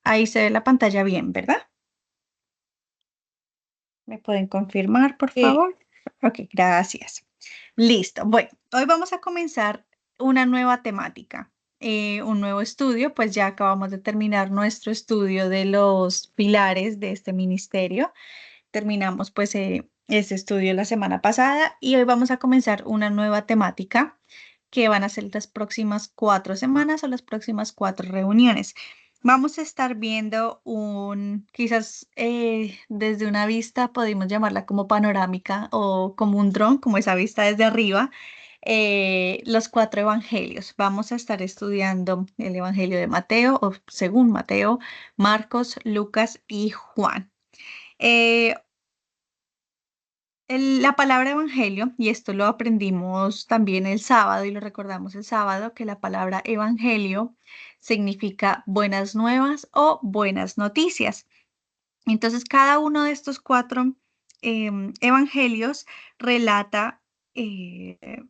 Ahí se ve la pantalla bien, ¿verdad? ¿Me pueden confirmar, por Sí, favor? Ok, gracias. Listo. Bueno, hoy vamos a comenzar una nueva temática, un nuevo estudio, pues ya acabamos de terminar nuestro estudio de los pilares de este ministerio. Terminamos pues ese estudio la semana pasada y hoy vamos a comenzar una nueva temática que van a ser las próximas 4 semanas o las próximas 4 reuniones. Vamos a estar viendo quizás desde una vista, podemos llamarla como panorámica o como un dron, como esa vista desde arriba, los 4 evangelios. Vamos a estar estudiando el evangelio de Mateo, o según Mateo, Marcos, Lucas y Juan. Eh, la palabra evangelio, y esto lo aprendimos también el sábado y lo recordamos el sábado, que la palabra evangelio significa buenas nuevas o buenas noticias. Entonces, cada uno de estos 4 evangelios relata eh,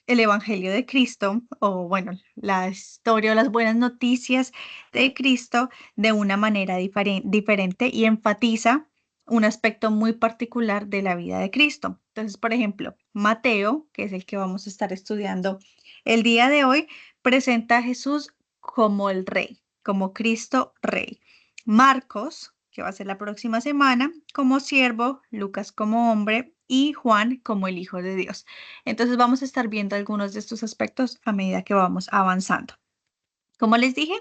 el evangelio de Cristo, o bueno, la historia o las buenas noticias de Cristo de una manera diferente y enfatiza un aspecto muy particular de la vida de Cristo. Entonces, por ejemplo, Mateo, que es el que vamos a estar estudiando el día de hoy, presenta a Jesús como el rey, como Cristo rey. Marcos, que va a ser la próxima semana, como siervo, Lucas como hombre y Juan como el Hijo de Dios. Entonces vamos a estar viendo algunos de estos aspectos a medida que vamos avanzando. Como les dije,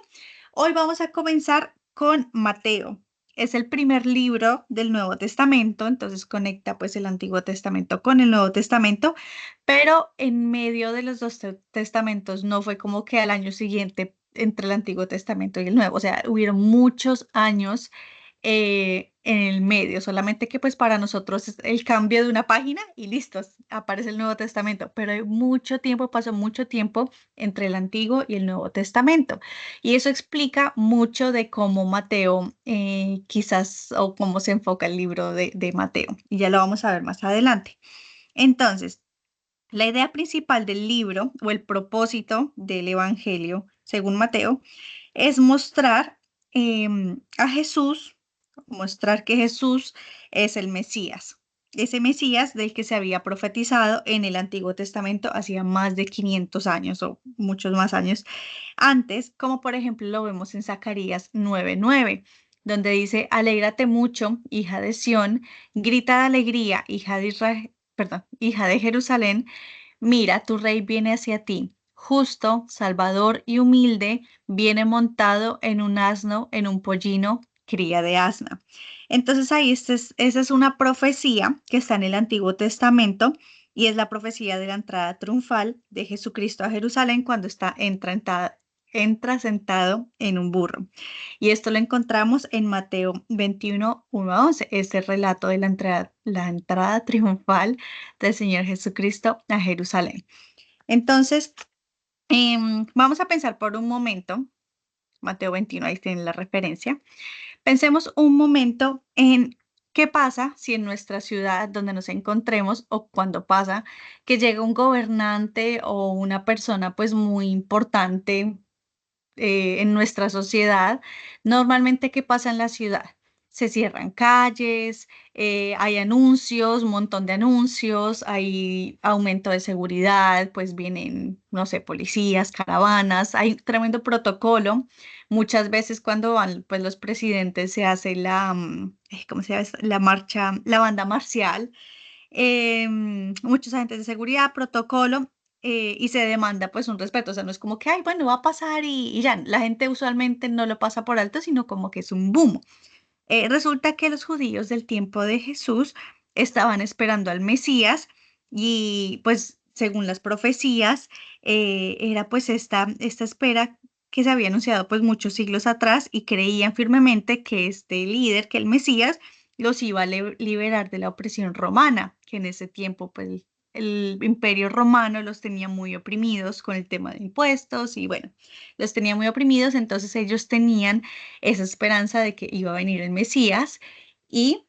hoy vamos a comenzar con Mateo. Es el primer libro del Nuevo Testamento, entonces conecta pues el Antiguo Testamento con el Nuevo Testamento, pero en medio de los dos testamentos no fue como que al año siguiente entre el Antiguo Testamento y el Nuevo, o sea, hubieron muchos años en el medio, solamente que pues para nosotros es el cambio de una página y listo, aparece el Nuevo Testamento, pero hay mucho tiempo, pasó mucho tiempo entre el Antiguo y el Nuevo Testamento. Y eso explica mucho de cómo Mateo, quizás, o cómo se enfoca el libro de Mateo. Y ya lo vamos a ver más adelante. Entonces, la idea principal del libro o el propósito del Evangelio, según Mateo, es mostrar a Jesús, mostrar que Jesús es el Mesías, ese Mesías del que se había profetizado en el Antiguo Testamento hacía más de 500 años o muchos más años antes, como por ejemplo lo vemos en Zacarías 9:9, donde dice, alégrate mucho, hija de Sión, grita de alegría, hija de Israel, perdón, hija de Jerusalén. Mira, tu rey viene hacia ti, justo, salvador y humilde, viene montado en un asno, en un pollino, cría de asna. Entonces ahí esa es una profecía que está en el Antiguo Testamento y es la profecía de la entrada triunfal de Jesucristo a Jerusalén cuando entra sentado en un burro. Y esto lo encontramos en Mateo 21:1 a 11, este relato de la entrada triunfal del Señor Jesucristo a Jerusalén. Entonces, vamos a pensar por un momento, Mateo 21, ahí tienen la referencia. Pensemos un momento en qué pasa si en nuestra ciudad donde nos encontremos o cuando pasa que llega un gobernante o una persona pues muy importante en nuestra sociedad. Normalmente, ¿qué pasa en la ciudad? Se cierran calles, hay anuncios, un montón de anuncios, hay aumento de seguridad, pues vienen, no sé, policías, caravanas, hay tremendo protocolo. Muchas veces cuando van, pues los presidentes se hace ¿cómo se llama? La marcha, la banda marcial, muchos agentes de seguridad, protocolo, y se demanda pues un respeto, o sea, no es como que, ay, bueno, va a pasar y ya, la gente usualmente no lo pasa por alto, sino como que es un boom. Resulta que los judíos del tiempo de Jesús estaban esperando al Mesías y pues según las profecías, era pues esta espera que se había anunciado pues muchos siglos atrás y creían firmemente que este líder, que el Mesías, los iba a liberar de la opresión romana, que en ese tiempo pues el imperio romano los tenía muy oprimidos con el tema de impuestos y bueno, los tenía muy oprimidos, entonces ellos tenían esa esperanza de que iba a venir el Mesías y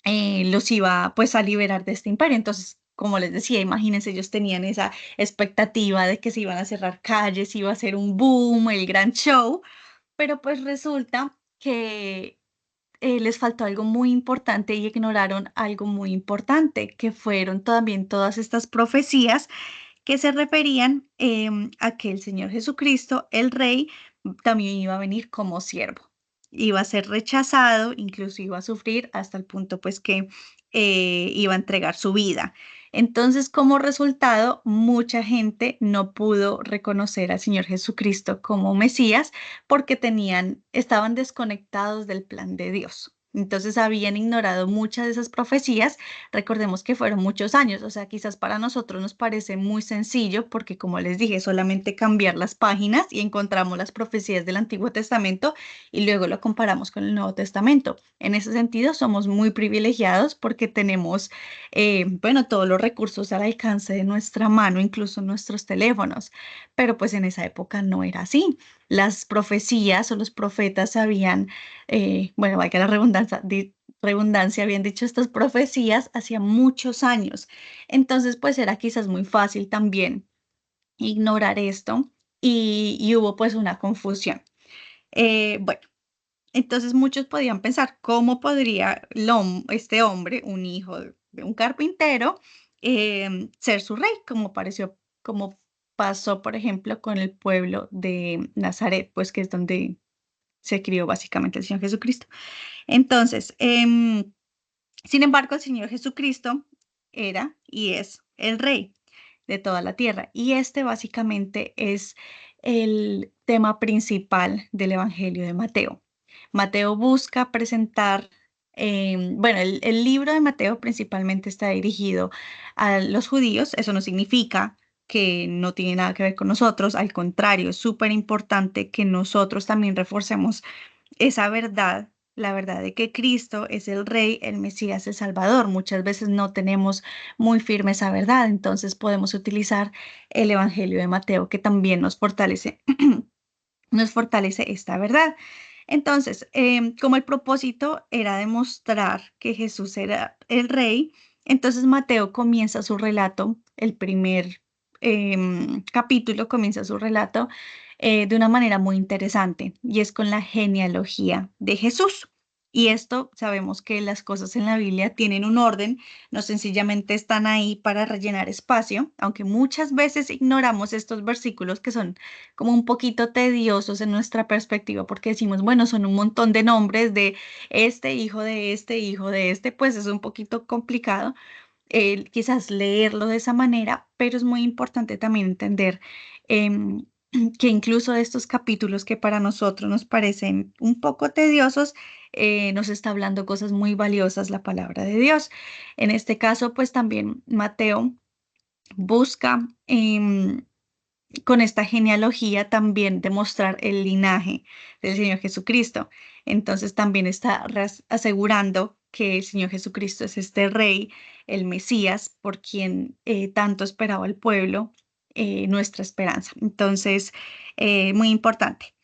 los iba pues a liberar de este imperio. Entonces, como les decía, imagínense, ellos tenían esa expectativa de que se iban a cerrar calles, iba a ser un boom, el gran show. pero pues resulta que les faltó algo muy importante y ignoraron algo muy importante, que fueron también todas estas profecías que se referían a que el Señor Jesucristo, el Rey, también iba a venir como siervo. Iba a ser rechazado, incluso iba a sufrir hasta el punto pues que iba a entregar su vida. Entonces, como resultado, mucha gente no pudo reconocer al Señor Jesucristo como Mesías porque estaban desconectados del plan de Dios. Entonces habían ignorado muchas de esas profecías. Recordemos que fueron muchos años, o sea, quizás para nosotros nos parece muy sencillo porque, como les dije, solamente cambiar las páginas y encontramos las profecías del Antiguo Testamento y luego lo comparamos con el Nuevo Testamento. En ese sentido, somos muy privilegiados porque tenemos, bueno, todos los recursos al alcance de nuestra mano, incluso nuestros teléfonos, pero pues en esa época no era así. Las profecías o los profetas habían, bueno, vaya la redundancia, habían dicho estas profecías hacía muchos años. Entonces, pues era quizás muy fácil también ignorar esto y hubo pues una confusión. Bueno, entonces muchos podían pensar, ¿cómo podría este hombre, un hijo de un carpintero, ser su rey? Como pasó, por ejemplo, con el pueblo de Nazaret, pues que es donde se crió básicamente el Señor Jesucristo. Entonces, sin embargo, el Señor Jesucristo era y es el Rey de toda la tierra. Y este básicamente es el tema principal del Evangelio de Mateo. Mateo busca presentar, bueno, el libro de Mateo principalmente está dirigido a los judíos. Eso no significa que no tiene nada que ver con nosotros. Al contrario, es súper importante que nosotros también reforcemos esa verdad, la verdad de que Cristo es el Rey, el Mesías, el Salvador. Muchas veces no tenemos muy firme esa verdad, entonces podemos utilizar el Evangelio de Mateo que también nos fortalece esta verdad. Entonces, como el propósito era demostrar que Jesús era el Rey, entonces Mateo comienza su relato, el primer capítulo comienza su relato de una manera muy interesante y es con la genealogía de Jesús. Y esto sabemos que las cosas en la Biblia tienen un orden, no sencillamente están ahí para rellenar espacio, aunque muchas veces ignoramos estos versículos que son como un poquito tediosos en nuestra perspectiva porque decimos, bueno, son un montón de nombres de este hijo de este hijo de este, pues es un poquito complicado quizás leerlo de esa manera, pero es muy importante también entender em, que incluso estos capítulos que para nosotros nos parecen un poco tediosos, nos está hablando cosas muy valiosas la palabra de Dios. En este caso, pues también Mateo busca con esta genealogía también demostrar el linaje del Señor Jesucristo. Entonces también está asegurando que el Señor Jesucristo es este rey, el Mesías, por quien tanto esperaba el pueblo, nuestra esperanza. Entonces, muy importante.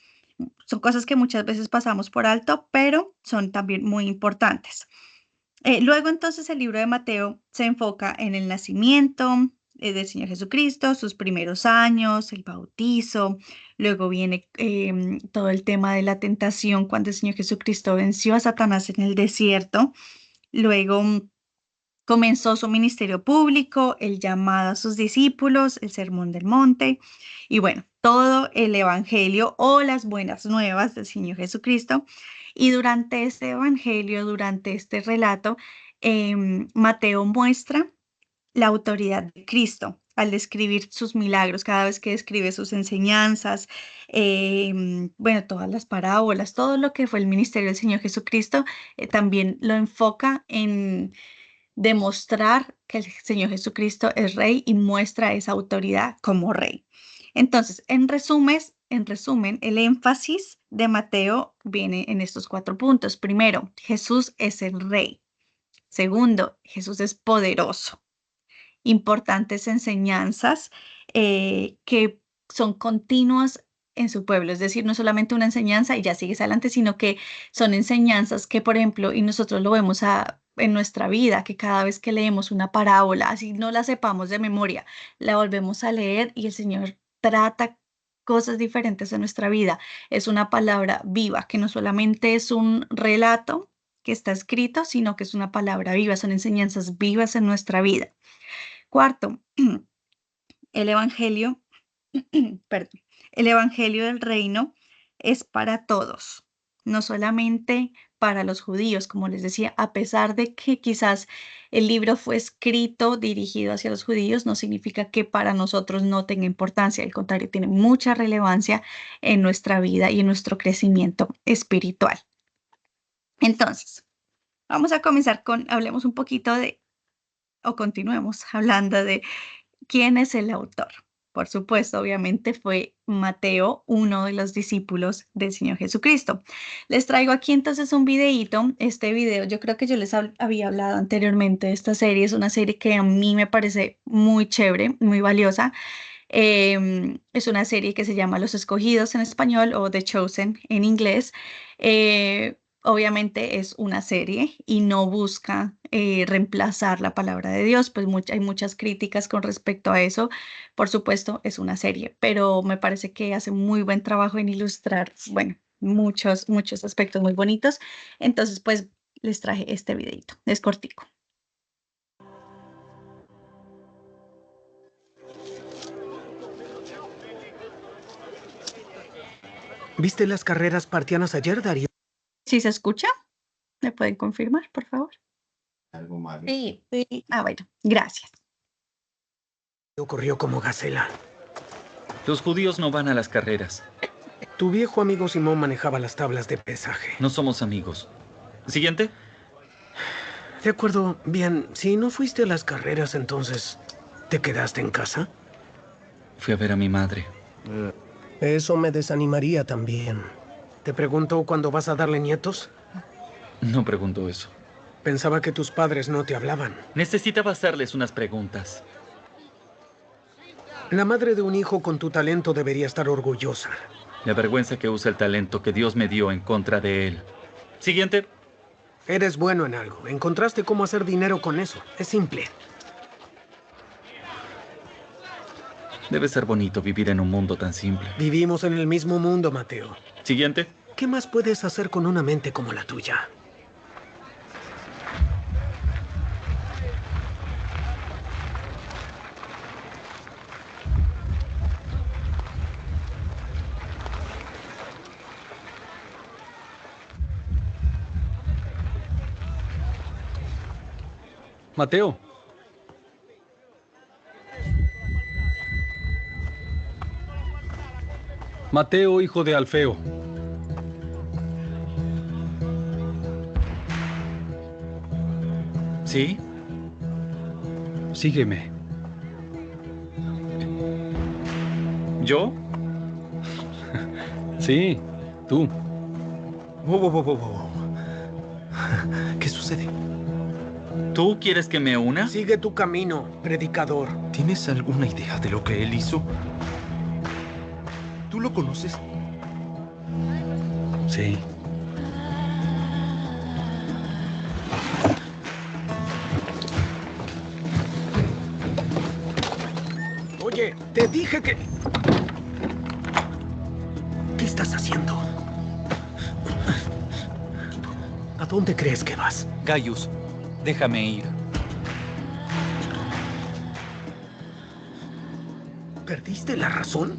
Son cosas que muchas veces pasamos por alto, pero son también muy importantes. Luego entonces el libro de Mateo se enfoca en el nacimiento del Señor Jesucristo, sus primeros años, el bautizo, luego viene todo el tema de la tentación cuando el Señor Jesucristo venció a Satanás en el desierto, luego comenzó su ministerio público, el llamado a sus discípulos, el sermón del monte y bueno, todo el evangelio o las buenas nuevas del Señor Jesucristo. Y durante este evangelio, durante este relato, Mateo muestra la autoridad de Cristo al describir sus milagros, cada vez que describe sus enseñanzas, bueno, todas las parábolas, todo lo que fue el ministerio del Señor Jesucristo, también lo enfoca en demostrar que el Señor Jesucristo es rey y muestra esa autoridad como rey. Entonces, en resumen, el énfasis de Mateo viene en estos 4 puntos. Primero, Jesús es el rey. Segundo, Jesús es poderoso. Importantes enseñanzas que son continuas en su pueblo, es decir, no solamente una enseñanza y ya sigues adelante, sino que son enseñanzas que, por ejemplo, y nosotros lo vemos en nuestra vida, que cada vez que leemos una parábola, así no la sepamos de memoria, la volvemos a leer y el Señor trata cosas diferentes en nuestra vida. Es una palabra viva, que no solamente es un relato que está escrito, sino que es una palabra viva, son enseñanzas vivas en nuestra vida. Cuarto, el Evangelio, perdón, el Evangelio del Reino es para todos, no solamente para los judíos, como les decía, a pesar de que quizás el libro fue escrito dirigido hacia los judíos, no significa que para nosotros no tenga importancia, al contrario, tiene mucha relevancia en nuestra vida y en nuestro crecimiento espiritual. Entonces, vamos a comenzar hablemos un poquito o continuemos hablando de quién es el autor. Por supuesto, obviamente fue Mateo, uno de los discípulos del Señor Jesucristo. Les traigo aquí entonces un videíto. Este video, yo creo que yo les había hablado anteriormente de esta serie. Es una serie que a mí me parece muy chévere, muy valiosa. Es una serie que se llama Los Escogidos en español o The Chosen en inglés. Obviamente es una serie y no busca reemplazar la palabra de Dios, pues hay muchas críticas con respecto a eso. Por supuesto, es una serie, pero me parece que hace muy buen trabajo en ilustrar, bueno, muchos aspectos muy bonitos. Entonces, pues les traje este videito, es cortico. ¿Viste las carreras partianas ayer, Darío? ¿Sí se escucha? ¿Me pueden confirmar, por favor? Algo malo. Sí. Ah, bueno, gracias. Ocurrió como gacela. Los judíos no van a las carreras. Tu viejo amigo Simón manejaba las tablas de pesaje. No somos amigos. ¿Siguiente? De acuerdo. Bien, si no fuiste a las carreras, entonces, ¿te quedaste en casa? Fui a ver a mi madre. Eso me desanimaría también. ¿Te preguntó cuándo vas a darle nietos? No preguntó eso. Pensaba que tus padres no te hablaban. Necesitaba hacerles unas preguntas. La madre de un hijo con tu talento debería estar orgullosa. Me avergüenza que use el talento que Dios me dio en contra de él. Siguiente. Eres bueno en algo. Encontraste cómo hacer dinero con eso. Es simple. Debe ser bonito vivir en un mundo tan simple. Vivimos en el mismo mundo, Mateo. Siguiente. ¿Qué más puedes hacer con una mente como la tuya? Mateo. Mateo, hijo de Alfeo. ¿Sí? Sígueme. ¿Yo? Sí, tú. Wow. ¿Qué sucede? ¿Tú quieres que me una? Sigue tu camino, predicador. ¿Tienes alguna idea de lo que él hizo? ¿Tú lo conoces? Sí. Oye, te dije que... ¿Qué estás haciendo? ¿A dónde crees que vas? Gaius, déjame ir. ¿Perdiste la razón?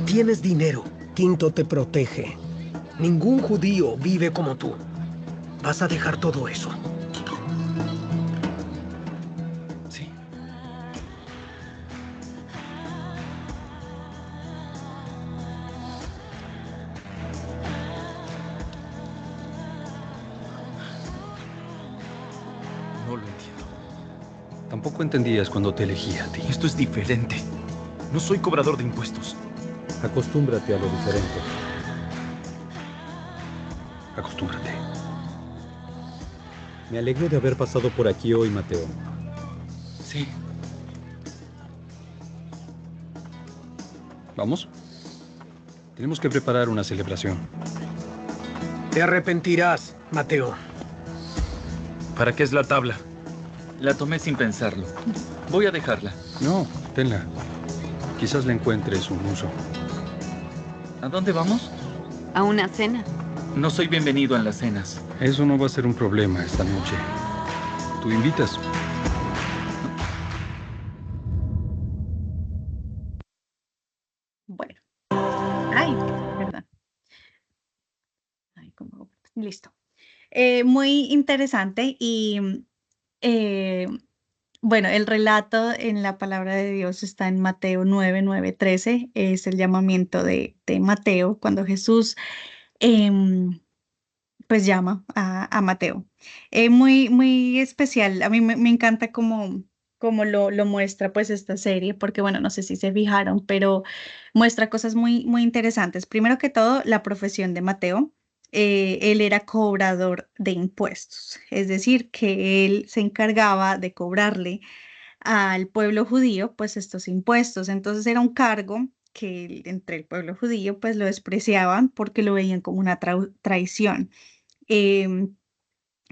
Tienes dinero. Quinto te protege. Ningún judío vive como tú. ¿Vas a dejar todo eso? Sí. No lo entiendo. Tampoco entendías cuando te elegí a ti. Esto es diferente. No soy cobrador de impuestos. Acostúmbrate a lo diferente. Acostúmbrate. Me alegro de haber pasado por aquí hoy, Mateo. Sí. ¿Vamos? Tenemos que preparar una celebración. Te arrepentirás, Mateo. ¿Para qué es la tabla? La tomé sin pensarlo. Voy a dejarla. No, tenla. Quizás le encuentres un uso. ¿A dónde vamos? A una cena. No soy bienvenido en las cenas. Eso no va a ser un problema esta noche. ¿Tú invitas? Bueno, ay, perdón. Ay, listo. Muy interesante y eh, bueno, el relato en la palabra de Dios está en Mateo 9, 9, 13. Es el llamamiento de Mateo cuando Jesús em, pues llama a Mateo. Muy, muy especial. A mí me encanta cómo lo muestra pues esta serie, porque bueno, no sé si se fijaron, pero muestra cosas muy, muy interesantes. Primero que todo, la profesión de Mateo. Él era cobrador de impuestos, es decir, que él se encargaba de cobrarle al pueblo judío pues estos impuestos. Entonces era un cargo que entre el pueblo judío pues lo despreciaban porque lo veían como una traición. em,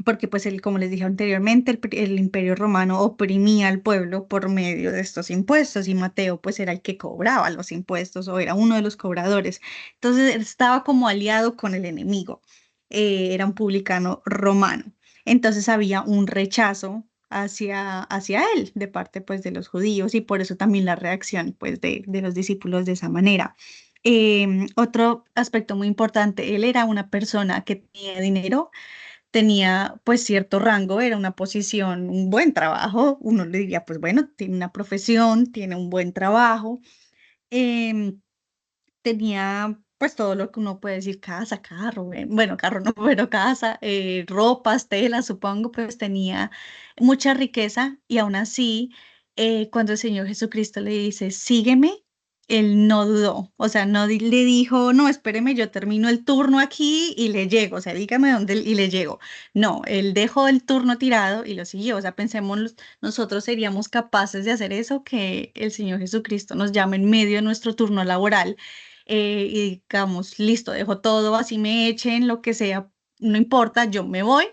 Porque pues como les dije anteriormente, el Imperio Romano oprimía al pueblo por medio de estos impuestos y Mateo pues era el que cobraba los impuestos o era uno de los cobradores. Entonces él estaba como aliado con el enemigo. Era un publicano romano. Entonces había un rechazo hacia él de parte pues de los judíos y por eso también la reacción pues de los discípulos de esa manera. Otro aspecto muy importante, él era una persona que tenía dinero, tenía pues cierto rango, era una posición, un buen trabajo, uno le diría pues bueno, tiene una profesión, tiene un buen trabajo, em, tenía pues todo lo que uno puede decir, casa, carro, bueno, carro no, pero casa, ropas, telas, supongo, pues tenía mucha riqueza y aún así, cuando el Señor Jesucristo le dice, sígueme, él no dudó, o sea, no le dijo, no, espéreme, yo termino el turno aquí y le llego, o sea, dígame dónde y le llego. No, él dejó el turno tirado y lo siguió, o sea, pensemos, nosotros seríamos capaces de hacer eso, que el Señor Jesucristo nos llame en medio de nuestro turno laboral y digamos, listo, dejo todo, así me echen, lo que sea, no importa, yo me voy,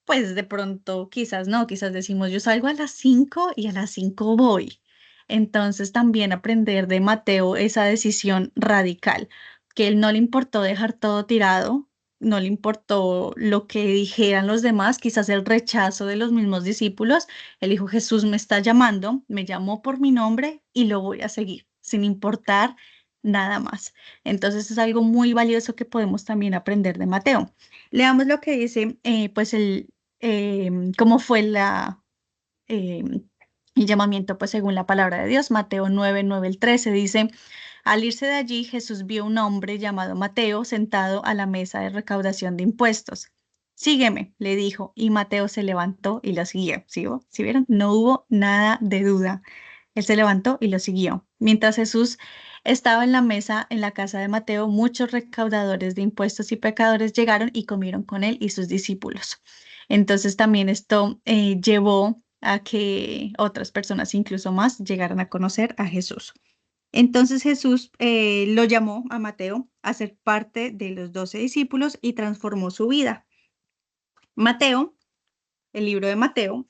pues de pronto quizás no, quizás decimos, yo salgo a las 5 y a las 5 voy. Entonces también aprender de Mateo esa decisión radical, que él no le importó dejar todo tirado, no le importó lo que dijeran los demás, quizás el rechazo de los mismos discípulos. Él dijo, Jesús me está llamando, me llamó por mi nombre y lo voy a seguir, sin importar nada más. Entonces es algo muy valioso que podemos también aprender de Mateo. Leamos lo que dice, pues cómo fue el llamamiento, pues según la palabra de Dios. Mateo 9, 9 al 13 dice, al irse de allí, Jesús vio un hombre llamado Mateo sentado a la mesa de recaudación de impuestos. Sígueme, le dijo, y Mateo se levantó y lo siguió. ¿Sí vieron? No hubo nada de duda. Él se levantó y lo siguió. Mientras Jesús estaba en la mesa en la casa de Mateo, muchos recaudadores de impuestos y pecadores llegaron y comieron con él y sus discípulos. Entonces también esto llevó a que otras personas, incluso más, llegaran a conocer a Jesús. Entonces Jesús lo llamó a Mateo a ser parte de los 12 discípulos y transformó su vida. Mateo, el libro de Mateo,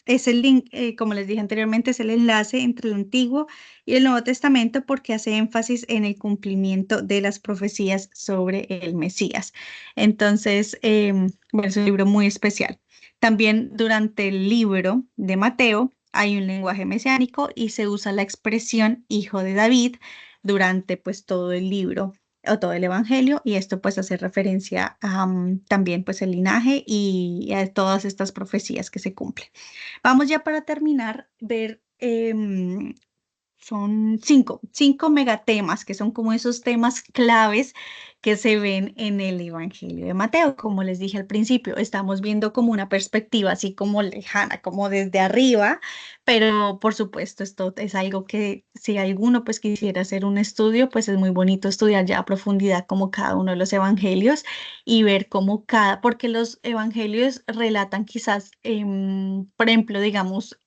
es el link, como les dije anteriormente, es el enlace entre el Antiguo y el Nuevo Testamento porque hace énfasis en el cumplimiento de las profecías sobre el Mesías. Entonces, bueno, es un libro muy especial. También durante el libro de Mateo hay un lenguaje mesiánico y se usa la expresión hijo de David durante pues todo el libro o todo el evangelio, y esto pues hace referencia a también pues el linaje y a todas estas profecías que se cumplen. Vamos ya para terminar, ver, son cinco megatemas que son como esos temas claves que se ven en el Evangelio de Mateo. Como les dije al principio, estamos viendo como una perspectiva así como lejana, como desde arriba, pero por supuesto esto es algo que si alguno pues quisiera hacer un estudio, pues es muy bonito estudiar ya a profundidad como cada uno de los evangelios y ver cómo porque los evangelios relatan quizás, por ejemplo, digamos,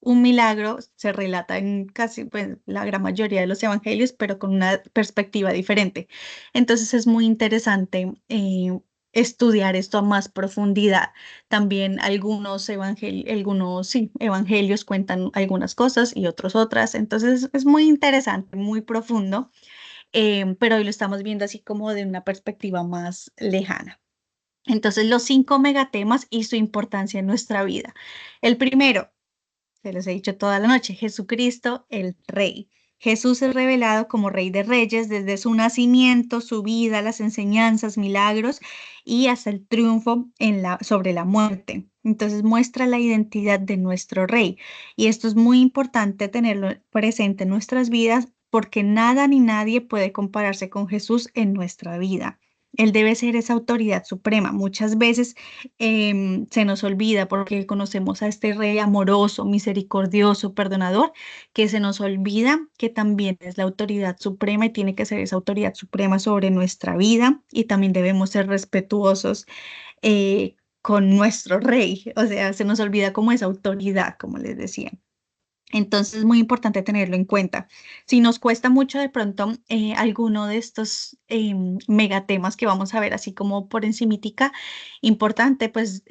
un milagro se relata en casi pues, la gran mayoría de los evangelios, pero con una perspectiva diferente. Entonces es muy interesante estudiar esto a más profundidad. También algunos sí, evangelios cuentan algunas cosas y otros otras. Entonces es muy interesante, muy profundo, pero hoy lo estamos viendo así como de una perspectiva más lejana. Entonces, los 5 megatemas y su importancia en nuestra vida. El primero, se los he dicho toda la noche, Jesucristo, el Rey. Jesús es revelado como Rey de Reyes desde su nacimiento, su vida, las enseñanzas, milagros y hasta el triunfo sobre la muerte. Entonces muestra la identidad de nuestro Rey. Y esto es muy importante tenerlo presente en nuestras vidas porque nada ni nadie puede compararse con Jesús en nuestra vida. Él debe ser esa autoridad suprema. Muchas veces se nos olvida porque conocemos a este Rey amoroso, misericordioso, perdonador, que se nos olvida que también es la autoridad suprema y tiene que ser esa autoridad suprema sobre nuestra vida y también debemos ser respetuosos con nuestro Rey. O sea, se nos olvida como esa autoridad, como les decía. Entonces es muy importante tenerlo en cuenta. Si nos cuesta mucho de pronto alguno de estos megatemas que vamos a ver así como por encimítica, importante pues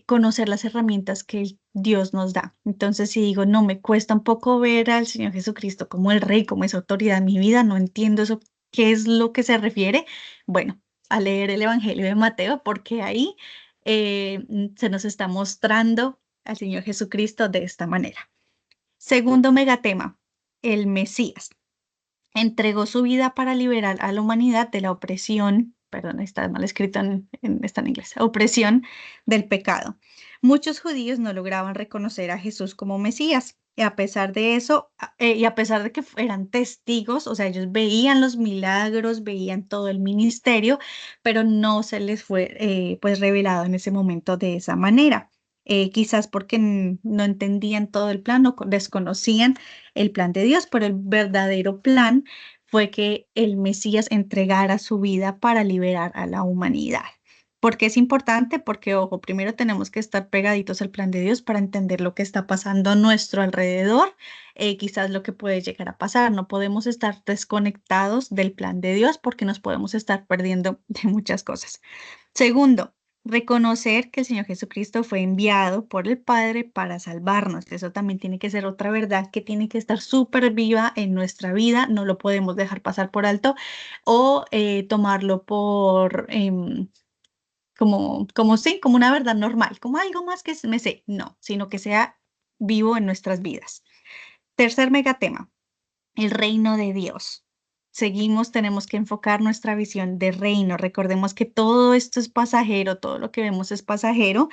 conocer las herramientas que Dios nos da. Entonces si digo, no, me cuesta un poco ver al Señor Jesucristo como el Rey, como esa autoridad en mi vida, no entiendo eso, qué es lo que se refiere. Bueno, a leer el Evangelio de Mateo porque ahí se nos está mostrando al Señor Jesucristo de esta manera. Segundo megatema, el Mesías. Entregó su vida para liberar a la humanidad de la opresión, perdón, está mal escrito está en inglés, opresión del pecado. Muchos judíos no lograban reconocer a Jesús como Mesías. Y a pesar de eso, y a pesar de que eran testigos, o sea, ellos veían los milagros, veían todo el ministerio, pero no se les fue pues revelado en ese momento de esa manera. Quizás porque no entendían todo el plan, no desconocían el plan de Dios, pero el verdadero plan fue que el Mesías entregara su vida para liberar a la humanidad. ¿Por qué es importante? Porque, ojo, primero tenemos que estar pegaditos al plan de Dios para entender lo que está pasando a nuestro alrededor, quizás lo que puede llegar a pasar. No podemos estar desconectados del plan de Dios porque nos podemos estar perdiendo de muchas cosas. Segundo, reconocer que el Señor Jesucristo fue enviado por el Padre para salvarnos. Eso también tiene que ser otra verdad que tiene que estar súper viva en nuestra vida. No lo podemos dejar pasar por alto o tomarlo por como una verdad normal, como algo más que me sé. No, sino que sea vivo en nuestras vidas. Tercer megatema, el reino de Dios. Seguimos, tenemos que enfocar nuestra visión de reino. Recordemos que todo esto es pasajero, todo lo que vemos es pasajero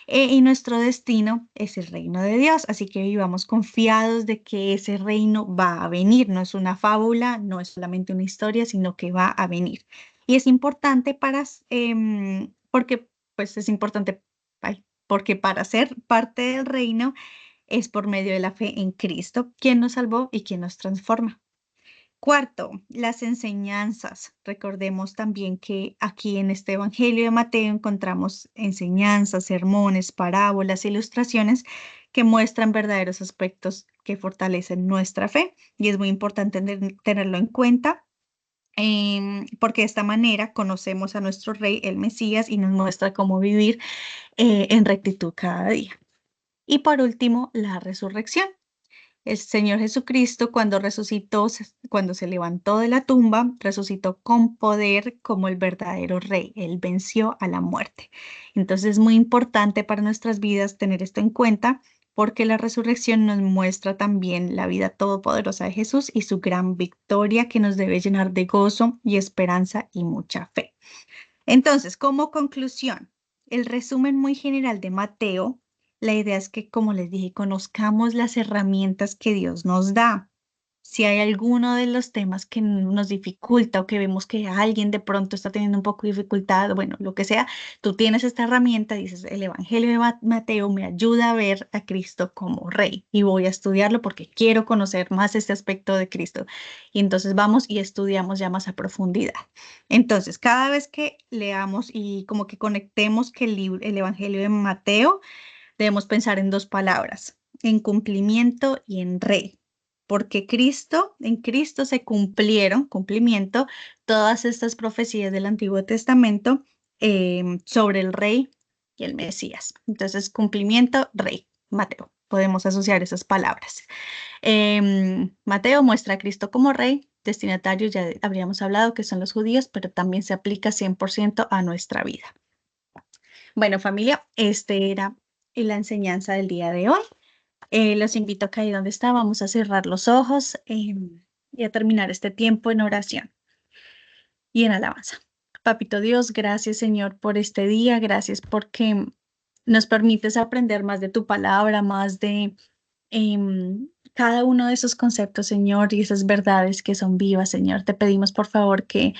y nuestro destino es el reino de Dios. Así que vivamos confiados de que ese reino va a venir. No es una fábula, no es solamente una historia, sino que va a venir. Y es importante porque, pues es importante, porque para ser parte del reino es por medio de la fe en Cristo, quien nos salvó y quien nos transforma. Cuarto, las enseñanzas. Recordemos también que aquí en este Evangelio de Mateo encontramos enseñanzas, sermones, parábolas, ilustraciones que muestran verdaderos aspectos que fortalecen nuestra fe y es muy importante tenerlo en cuenta. Porque de esta manera conocemos a nuestro Rey, el Mesías, y nos muestra cómo vivir en rectitud cada día. Y por último, la resurrección. El Señor Jesucristo, cuando resucitó, cuando se levantó de la tumba, resucitó con poder como el verdadero Rey. Él venció a la muerte. Entonces es muy importante para nuestras vidas tener esto en cuenta porque la resurrección nos muestra también la vida todopoderosa de Jesús y su gran victoria que nos debe llenar de gozo y esperanza y mucha fe. Entonces, como conclusión, el resumen muy general de Mateo, la idea es que, como les dije, conozcamos las herramientas que Dios nos da. Si hay alguno de los temas que nos dificulta o que vemos que alguien de pronto está teniendo un poco de dificultad, bueno, lo que sea, tú tienes esta herramienta, dices, el Evangelio de Mateo me ayuda a ver a Cristo como Rey y voy a estudiarlo porque quiero conocer más este aspecto de Cristo. Y entonces vamos y estudiamos ya más a profundidad. Entonces, cada vez que leamos y como que conectemos que el Evangelio de Mateo, debemos pensar en dos palabras, en cumplimiento y en Rey. Porque en Cristo se cumplieron, cumplimiento, todas estas profecías del Antiguo Testamento sobre el rey y el Mesías. Entonces, cumplimiento, rey, Mateo. Podemos asociar esas palabras. Mateo muestra a Cristo como rey, destinatario, ya habríamos hablado que son los judíos, pero también se aplica 100% a nuestra vida. Bueno, familia, este era la enseñanza del día de hoy. Los invito a que ahí donde está, vamos a cerrar los ojos y a terminar este tiempo en oración y en alabanza. Papito Dios, gracias Señor por este día, gracias porque nos permites aprender más de tu palabra, más de cada uno de esos conceptos, Señor, y esas verdades que son vivas, Señor. Te pedimos, por favor, que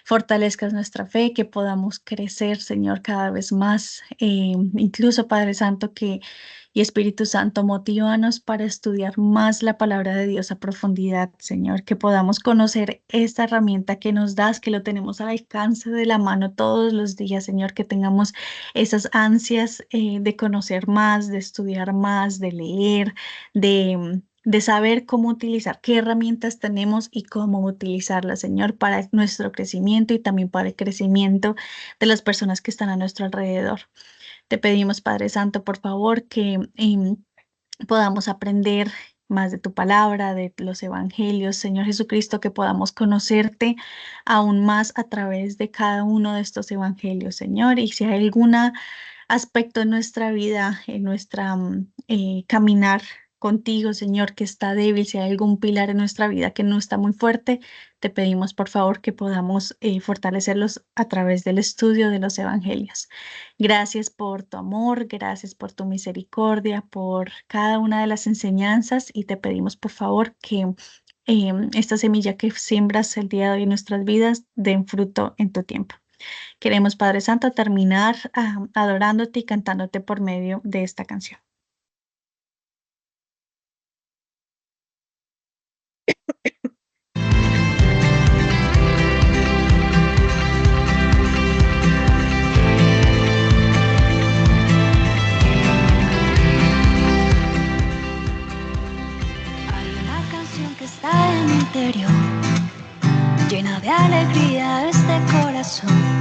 fortalezcas nuestra fe, que podamos crecer, Señor, cada vez más. Incluso, Padre Santo, y Espíritu Santo, motívanos para estudiar más la palabra de Dios a profundidad, Señor, que podamos conocer esta herramienta que nos das, que lo tenemos al alcance de la mano todos los días, Señor, que tengamos esas ansias de conocer más, de estudiar más, de leer, de saber cómo utilizar, qué herramientas tenemos y cómo utilizarlas, Señor, para nuestro crecimiento y también para el crecimiento de las personas que están a nuestro alrededor. Te pedimos, Padre Santo, por favor, que podamos aprender más de tu palabra, de los evangelios, Señor Jesucristo, que podamos conocerte aún más a través de cada uno de estos evangelios, Señor. Y si hay algún aspecto en nuestra vida, en nuestra caminar contigo, Señor, que está débil, si hay algún pilar en nuestra vida que no está muy fuerte, te pedimos por favor que podamos fortalecerlos a través del estudio de los evangelios. Gracias por tu amor, gracias por tu misericordia, por cada una de las enseñanzas y te pedimos por favor que esta semilla que siembras el día de hoy en nuestras vidas den fruto en tu tiempo. Queremos, Padre Santo, terminar adorándote y cantándote por medio de esta canción. Hay una canción que está en mi interior, llena de alegría este corazón.